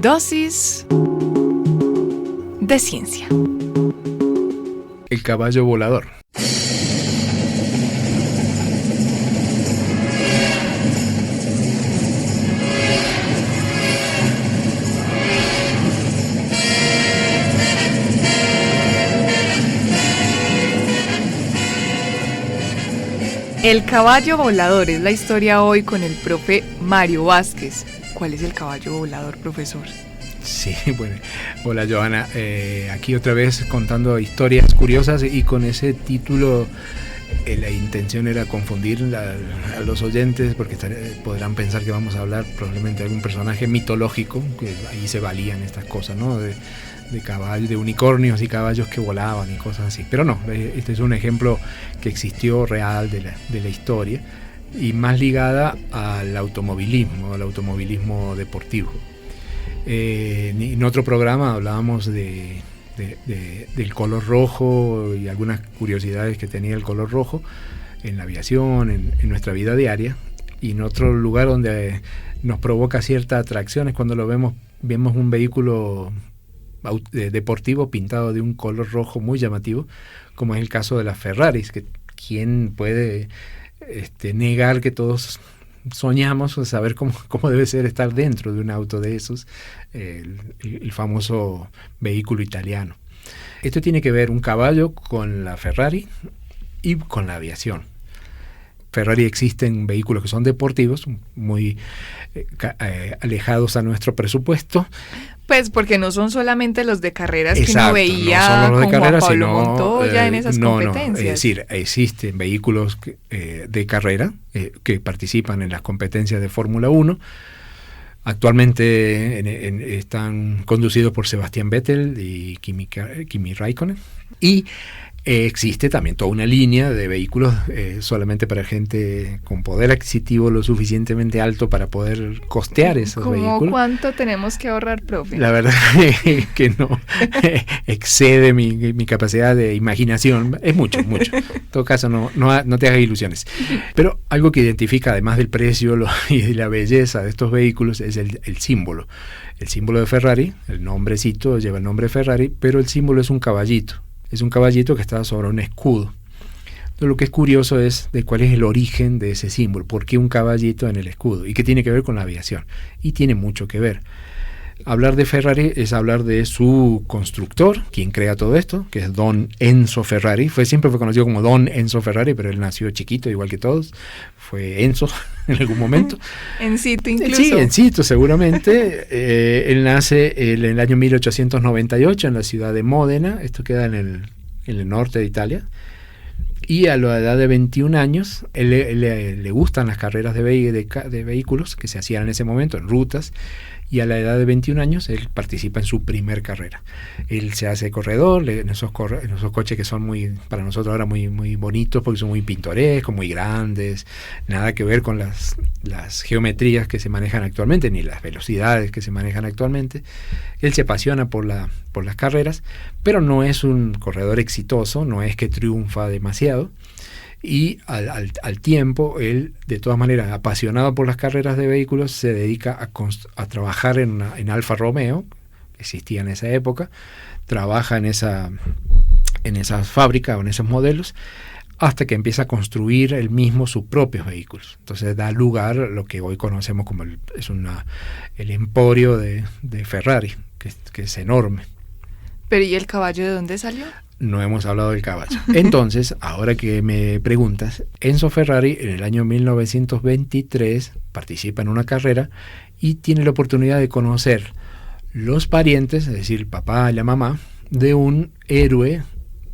Dosis de ciencia. El caballo volador. El caballo volador es la historia hoy con el profe Mario Vázquez. ¿Cuál es el caballo volador, profesor? Sí, bueno, hola Johanna, aquí otra vez contando historias curiosas y con ese título la intención era confundir a los oyentes porque podrán pensar que vamos a hablar probablemente de algún personaje mitológico, que ahí se valían estas cosas, ¿no? De caballos, de unicornios y caballos que volaban y cosas así. Pero no, este es un ejemplo que existió real de la historia y más ligada al automovilismo deportivo. En otro programa hablábamos del color rojo y algunas curiosidades que tenía el color rojo en la aviación, en nuestra vida diaria. Y en otro lugar donde nos provoca cierta atracción es cuando vemos un vehículo deportivo pintado de un color rojo muy llamativo, como es el caso de las Ferraris, que quién puede negar que todos soñamos saber cómo debe ser estar dentro de un auto de esos, el famoso vehículo italiano. Esto tiene que ver un caballo con la Ferrari y con la aviación. Ferrari existen vehículos que son deportivos, muy alejados a nuestro presupuesto. Pues porque no son solamente los de carreras. Exacto, que uno veía no son los de como carreras, a Pablo sino, Montoya en esas competencias. No, es decir, existen vehículos de carrera que participan en las competencias de Fórmula 1. Actualmente están conducidos por Sebastian Vettel y Kimi Räikkönen. Y existe también toda una línea de vehículos solamente para gente con poder adquisitivo lo suficientemente alto para poder costear esos vehículos. ¿Cuánto tenemos que ahorrar, profe? La verdad que no excede mi capacidad de imaginación. Es mucho. En todo caso, no te hagas ilusiones. Pero algo que identifica, además del precio y de la belleza de estos vehículos, es el símbolo. El símbolo de Ferrari, el nombrecito lleva el nombre Ferrari, pero el símbolo es un caballito. Es un caballito que está sobre un escudo. Entonces, lo que es curioso es de cuál es el origen de ese símbolo. ¿Por qué un caballito en el escudo? ¿Y qué tiene que ver con la aviación? Y tiene mucho que ver. Hablar de Ferrari es hablar de su constructor, quien crea todo esto, que es Don Enzo Ferrari. Siempre fue conocido como Don Enzo Ferrari, pero él nació chiquito, igual que todos. Fue Enzo en algún momento. Encito incluso. Sí, Encito seguramente. Él nace en el año 1898 en la ciudad de Módena. Esto queda en el norte de Italia. Y a la edad de 21 años, él le gustan las carreras de vehículos que se hacían en ese momento, en rutas. Y a la edad de 21 años, él participa en su primer carrera. Él se hace corredor en esos coches que son para nosotros ahora muy, muy bonitos, porque son muy pintorescos, muy grandes, nada que ver con las geometrías que se manejan actualmente, ni las velocidades que se manejan actualmente. Él se apasiona por las carreras, pero no es un corredor exitoso, no es que triunfa demasiado. Y al tiempo, él, de todas maneras, apasionado por las carreras de vehículos, se dedica a trabajar en Alfa Romeo, que existía en esa época, trabaja en esa fábrica o en esos modelos, hasta que empieza a construir él mismo sus propios vehículos. Entonces da lugar a lo que hoy conocemos como el emporio de Ferrari, que es enorme. Pero ¿y el caballo de dónde salió? No hemos hablado del caballo. Entonces, ahora que me preguntas, Enzo Ferrari en el año 1923 participa en una carrera y tiene la oportunidad de conocer los parientes, es decir, el papá y la mamá, de un héroe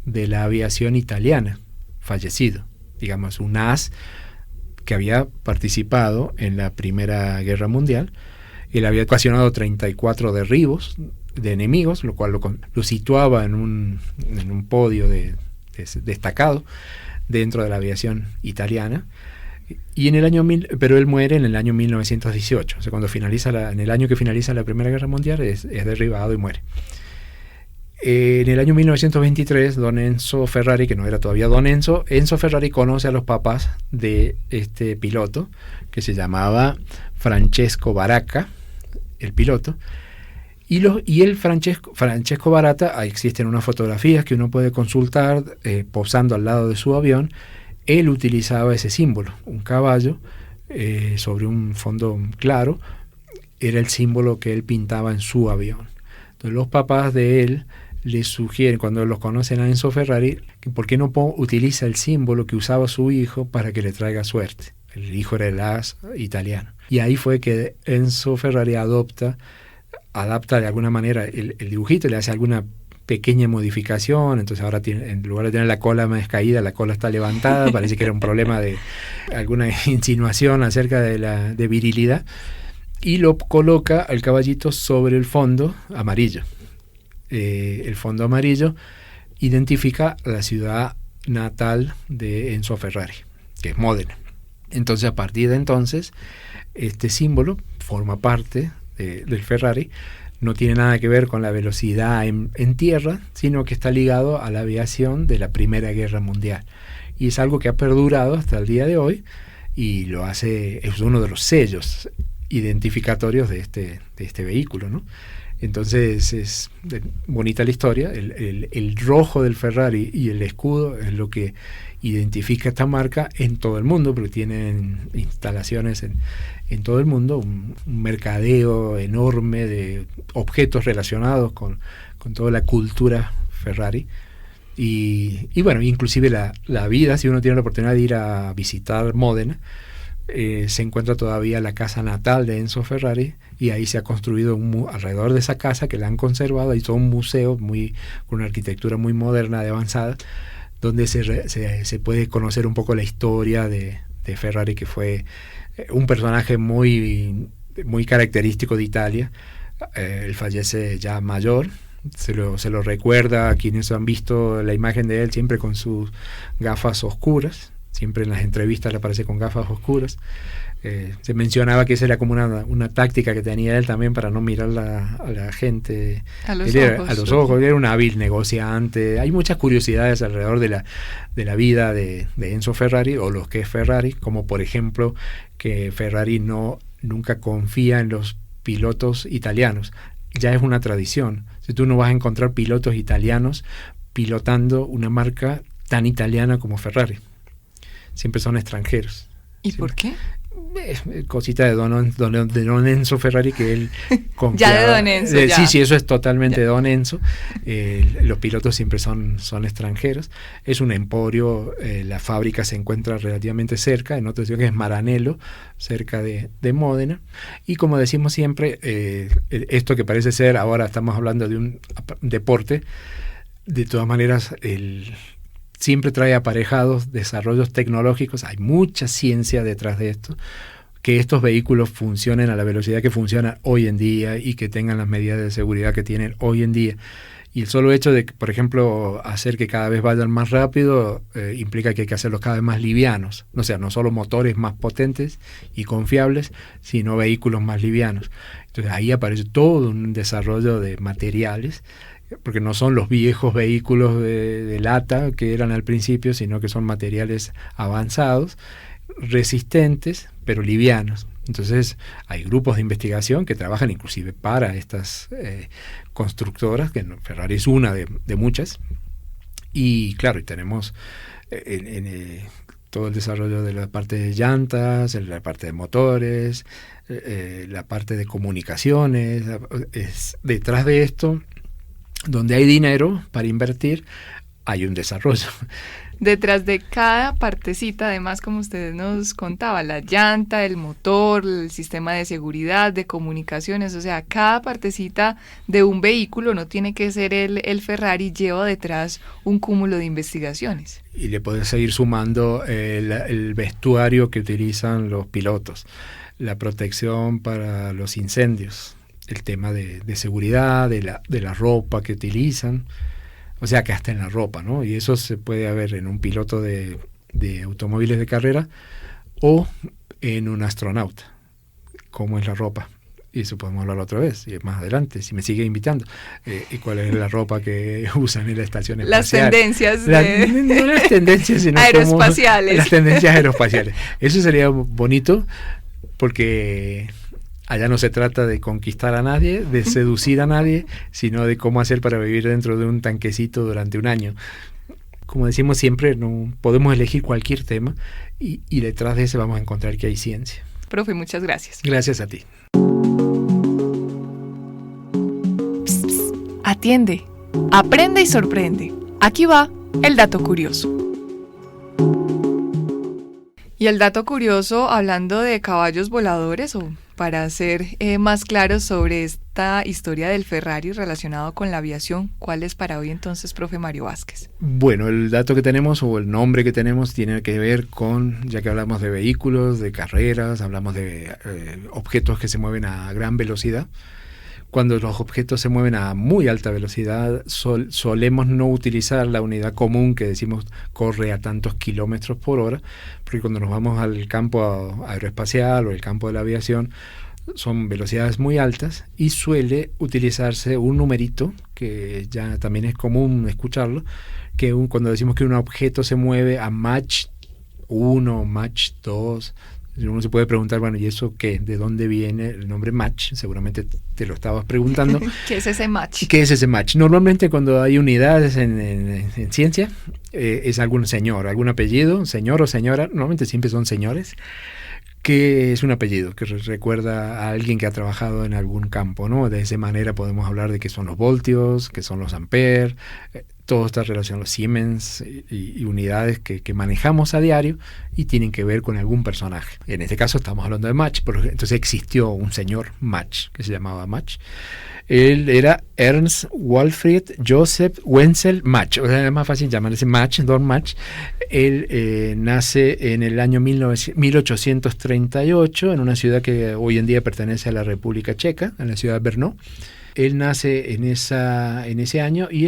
de la aviación italiana, fallecido. Digamos, un as que había participado en la Primera Guerra Mundial. Él había ocasionado 34 derribos de enemigos, lo cual lo situaba en un podio destacado dentro de la aviación italiana. Y pero él muere en el año 1918, o sea, en el año que finaliza la Primera Guerra Mundial es derribado y muere. En el año 1923, don Enzo Ferrari, que no era todavía don Enzo Ferrari conoce a los papás de este piloto, que se llamaba Francesco Baracca, el piloto, Y el Francesco Baratta, existen unas fotografías que uno puede consultar posando al lado de su avión. Él utilizaba ese símbolo, un caballo sobre un fondo claro, era el símbolo que él pintaba en su avión. Entonces los papás de él le sugieren, cuando los conocen a Enzo Ferrari, que por qué no utiliza el símbolo que usaba su hijo para que le traiga suerte. El hijo era el as italiano. Y ahí fue que Enzo Ferrari adapta de alguna manera el dibujito, le hace alguna pequeña modificación, entonces ahora en lugar de tener la cola más caída, la cola está levantada, parece que era un problema de alguna insinuación acerca de virilidad, y lo coloca al caballito sobre el fondo amarillo. El fondo amarillo identifica la ciudad natal de Enzo Ferrari, que es Módena. Entonces, a partir de entonces, este símbolo forma parte del Ferrari. No tiene nada que ver con la velocidad en tierra, sino que está ligado a la aviación de la Primera Guerra Mundial. Y es algo que ha perdurado hasta el día de hoy y es uno de los sellos identificatorios de este vehículo, ¿no? Entonces es bonita la historia. El rojo del Ferrari y el escudo es lo que identifica esta marca en todo el mundo, porque tienen instalaciones en todo el mundo, un mercadeo enorme de objetos relacionados con toda la cultura Ferrari. Y bueno, inclusive la vida, si uno tiene la oportunidad de ir a visitar Módena, se encuentra todavía la casa natal de Enzo Ferrari, y ahí se ha construido alrededor de esa casa, que la han conservado, hay todo un museo con una arquitectura muy moderna, de avanzada, donde se puede conocer un poco la historia de Ferrari, que fue un personaje muy, muy característico de Italia. Él fallece ya mayor. Se lo recuerda a quienes han visto la imagen de él siempre con sus gafas oscuras. Siempre en las entrevistas le aparece con gafas oscuras. Se mencionaba que esa era como una táctica que tenía él también para no mirar a la gente a los ojos. Él era un hábil negociante. Hay muchas curiosidades alrededor de la vida de Enzo Ferrari, o lo que es Ferrari, como por ejemplo que Ferrari nunca confía en los pilotos italianos. Ya es una tradición. Si tú no vas a encontrar pilotos italianos pilotando una marca tan italiana como Ferrari. Siempre son extranjeros. ¿Y por qué? Cosita de don Enzo Ferrari, que él confiaba. Ya de don Enzo, ya. Sí, eso es totalmente de don Enzo. Los pilotos siempre son extranjeros. Es un emporio. La fábrica se encuentra relativamente cerca, en otra ciudad que es Maranello, cerca de Módena. Y como decimos siempre, esto que parece ser, ahora estamos hablando de un deporte, de todas maneras, siempre trae aparejados desarrollos tecnológicos. Hay mucha ciencia detrás de esto, que estos vehículos funcionen a la velocidad que funcionan hoy en día y que tengan las medidas de seguridad que tienen hoy en día. Y el solo hecho de, por ejemplo, hacer que cada vez vayan más rápido implica que hay que hacerlos cada vez más livianos. O sea, no solo motores más potentes y confiables, sino vehículos más livianos. Entonces ahí aparece todo un desarrollo de materiales, porque no son los viejos vehículos de lata que eran al principio, sino que son materiales avanzados, resistentes, pero livianos. Entonces hay grupos de investigación que trabajan inclusive para estas constructoras, que Ferrari es una de muchas, y claro, y tenemos todo el desarrollo de la parte de llantas, la parte de motores, la parte de comunicaciones. Detrás de esto, donde hay dinero para invertir, hay un desarrollo. Detrás de cada partecita, además, como ustedes nos contaba, la llanta, el motor, el sistema de seguridad, de comunicaciones, o sea, cada partecita de un vehículo, no tiene que ser el Ferrari, lleva detrás un cúmulo de investigaciones. Y le puedes seguir sumando el vestuario que utilizan los pilotos, la protección para los incendios, el tema de seguridad, de la ropa que utilizan. O sea, que hasta en la ropa, ¿no? Y eso se puede ver en un piloto de automóviles de carrera o en un astronauta. ¿Cómo es la ropa? Y eso podemos hablar otra vez, y más adelante, si me sigue invitando. ¿Y cuál es la ropa que usan en la estación espacial? Las tendencias no las tendencias, sino aeroespaciales. Las tendencias aeroespaciales. Eso sería bonito, porque Allá no se trata de conquistar a nadie, de seducir a nadie, sino de cómo hacer para vivir dentro de un tanquecito durante un año. Como decimos siempre, no podemos elegir cualquier tema y detrás de ese vamos a encontrar que hay ciencia. Profe, muchas gracias. Gracias a ti. Psst, psst, atiende, aprende y sorprende. Aquí va el dato curioso. Y el dato curioso, hablando de caballos voladores, o para ser más claros sobre esta historia del Ferrari relacionado con la aviación, ¿cuál es para hoy entonces, profe Mario Vázquez? Bueno, el dato que tenemos o el nombre que tenemos tiene que ver con, ya que hablamos de vehículos, de carreras, hablamos de objetos que se mueven a gran velocidad. Cuando los objetos se mueven a muy alta velocidad, solemos no utilizar la unidad común que decimos corre a tantos kilómetros por hora, porque cuando nos vamos al campo aeroespacial o el campo de la aviación, son velocidades muy altas y suele utilizarse un numerito, que ya también es común escucharlo, que cuando decimos que un objeto se mueve a Mach 1, Mach 2, uno se puede preguntar, bueno, ¿y eso qué? ¿De dónde viene el nombre Mach? Seguramente te lo estabas preguntando. ¿Qué es ese Mach? ¿Qué es ese Mach? Normalmente cuando hay unidades en ciencia, es algún señor, algún apellido, señor o señora, normalmente siempre son señores, que es un apellido que recuerda a alguien que ha trabajado en algún campo, ¿no? De esa manera podemos hablar de qué son los voltios, qué son los amperes, toda esta relación, los Siemens y unidades que manejamos a diario y tienen que ver con algún personaje. En este caso estamos hablando de Mach, porque entonces existió un señor Mach que se llamaba Mach. Él era Ernst Walfried Joseph Wenzel Mach, o sea, es más fácil llamarse Mach, Don Mach. Él nace en el año 1838 en una ciudad que hoy en día pertenece a la República Checa, en la ciudad de Brno. Él nace en ese año y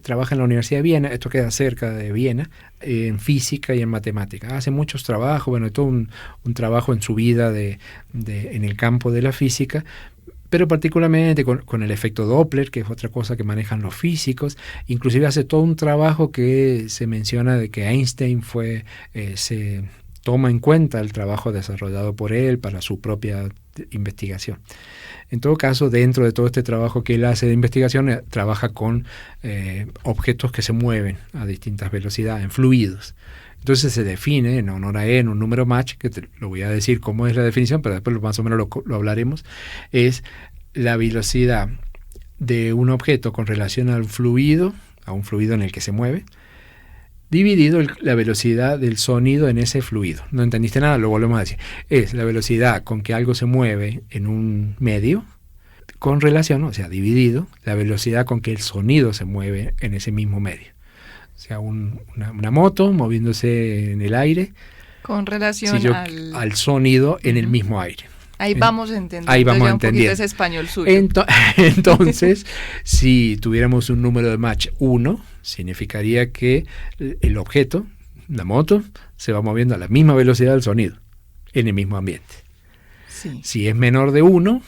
trabaja en la Universidad de Viena, esto queda cerca de Viena, en física y en matemática. Hace muchos trabajos, bueno, todo un trabajo en su vida en el campo de la física, pero particularmente con el efecto Doppler, que es otra cosa que manejan los físicos. Inclusive hace todo un trabajo que se menciona de que Einstein se toma en cuenta el trabajo desarrollado por él para su propia investigación. En todo caso, dentro de todo este trabajo que él hace de investigación, trabaja con objetos que se mueven a distintas velocidades, en fluidos. Entonces se define en honor a él, en un número Mach, que te lo voy a decir cómo es la definición, pero después más o menos lo hablaremos, es la velocidad de un objeto con relación a un fluido en el que se mueve, dividido la velocidad del sonido en ese fluido. ¿No entendiste nada? Lo volvemos a decir. Es la velocidad con que algo se mueve en un medio, con relación, o sea, dividido, la velocidad con que el sonido se mueve en ese mismo medio. O sea, una moto moviéndose en el aire con relación al sonido en el mismo aire. Ahí vamos entendiendo. Ahí vamos ya entendiendo. Un poquito ese español suyo. Entonces, si tuviéramos un número de Mach 1, significaría que el objeto, la moto, se va moviendo a la misma velocidad del sonido, en el mismo ambiente. Sí. Si es menor de 1,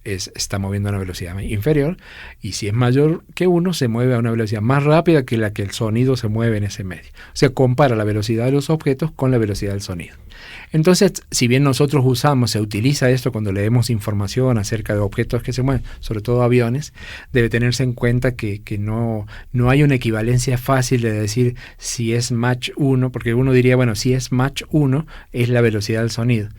está moviendo a una velocidad inferior, y si es mayor que 1, se mueve a una velocidad más rápida que la que el sonido se mueve en ese medio. O sea, compara la velocidad de los objetos con la velocidad del sonido. Entonces, si bien nosotros se utiliza esto cuando leemos información acerca de objetos que se mueven, sobre todo aviones, debe tenerse en cuenta que no hay una equivalencia fácil de decir si es Mach 1, porque uno diría, bueno, si es Mach 1 es la velocidad del sonido.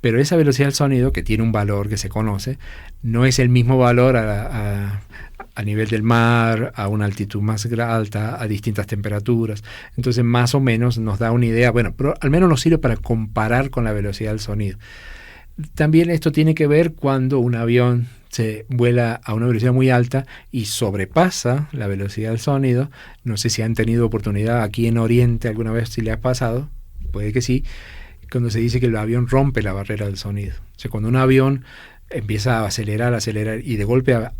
Pero esa velocidad del sonido, que tiene un valor que se conoce, no es el mismo valor a nivel del mar, a una altitud más alta, a distintas temperaturas. Entonces, más o menos nos da una idea, bueno, pero al menos nos sirve para comparar con la velocidad del sonido. También esto tiene que ver cuando un avión se vuela a una velocidad muy alta y sobrepasa la velocidad del sonido. No sé si han tenido oportunidad aquí en Oriente alguna vez, si le ha pasado, puede que sí, cuando se dice que el avión rompe la barrera del sonido. O sea, cuando un avión empieza a acelerar y de golpe va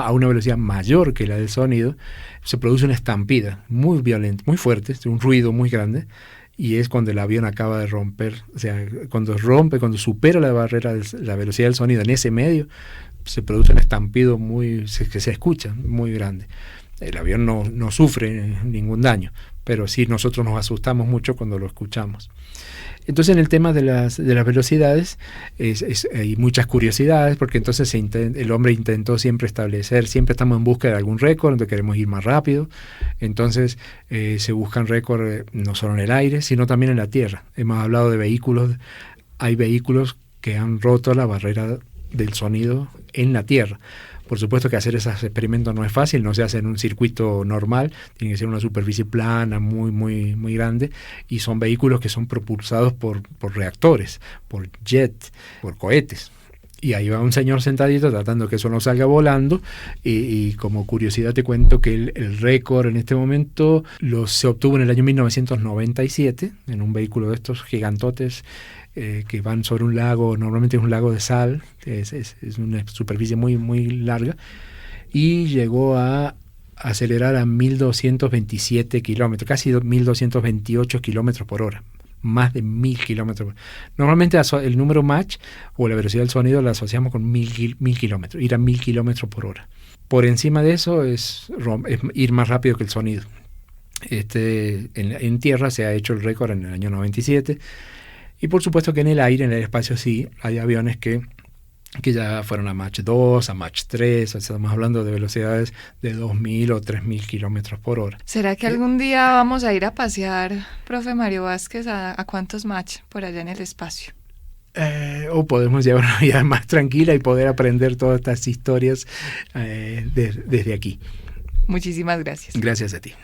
a una velocidad mayor que la del sonido, se produce una estampida muy violenta, muy fuerte, un ruido muy grande, y es cuando el avión acaba de romper. O sea, cuando supera la barrera de la velocidad del sonido en ese medio, se produce un estampido que se escucha muy grande. El avión no sufre ningún daño, pero sí nosotros nos asustamos mucho cuando lo escuchamos. Entonces en el tema de las velocidades hay muchas curiosidades, porque entonces el hombre intentó siempre estamos en busca de algún récord, donde queremos ir más rápido. Entonces se buscan récords no solo en el aire, sino también en la tierra. Hemos hablado de vehículos, hay vehículos que han roto la barrera del sonido en la tierra. Por supuesto que hacer esos experimentos no es fácil, no se hace en un circuito normal, tiene que ser una superficie plana, muy, muy, muy grande, y son vehículos que son propulsados por reactores, por jet, por cohetes. Y ahí va un señor sentadito tratando que eso no salga volando, y como curiosidad te cuento que el récord en este momento se obtuvo en el año 1997, en un vehículo de estos gigantotes, que van sobre un lago, normalmente es un lago de sal, es una superficie muy, muy larga, y llegó a acelerar a 1227 kilómetros, casi 1228 kilómetros por hora, más de 1000 kilómetros. Normalmente el número Mach o la velocidad del sonido la asociamos con 1000 kilómetros, ir a 1000 kilómetros por hora. Por encima de eso es ir más rápido que el sonido. En tierra se ha hecho el récord en el año 97. Y por supuesto que en el aire, en el espacio, sí, hay aviones que ya fueron a Mach 2, a Mach 3, o sea, estamos hablando de velocidades de 2000 o 3000 kilómetros por hora. ¿Será que algún día vamos a ir a pasear, profe Mario Vázquez, a cuántos Mach por allá en el espacio? O podemos llevar una vida más tranquila y poder aprender todas estas historias desde aquí. Muchísimas gracias. Gracias a ti.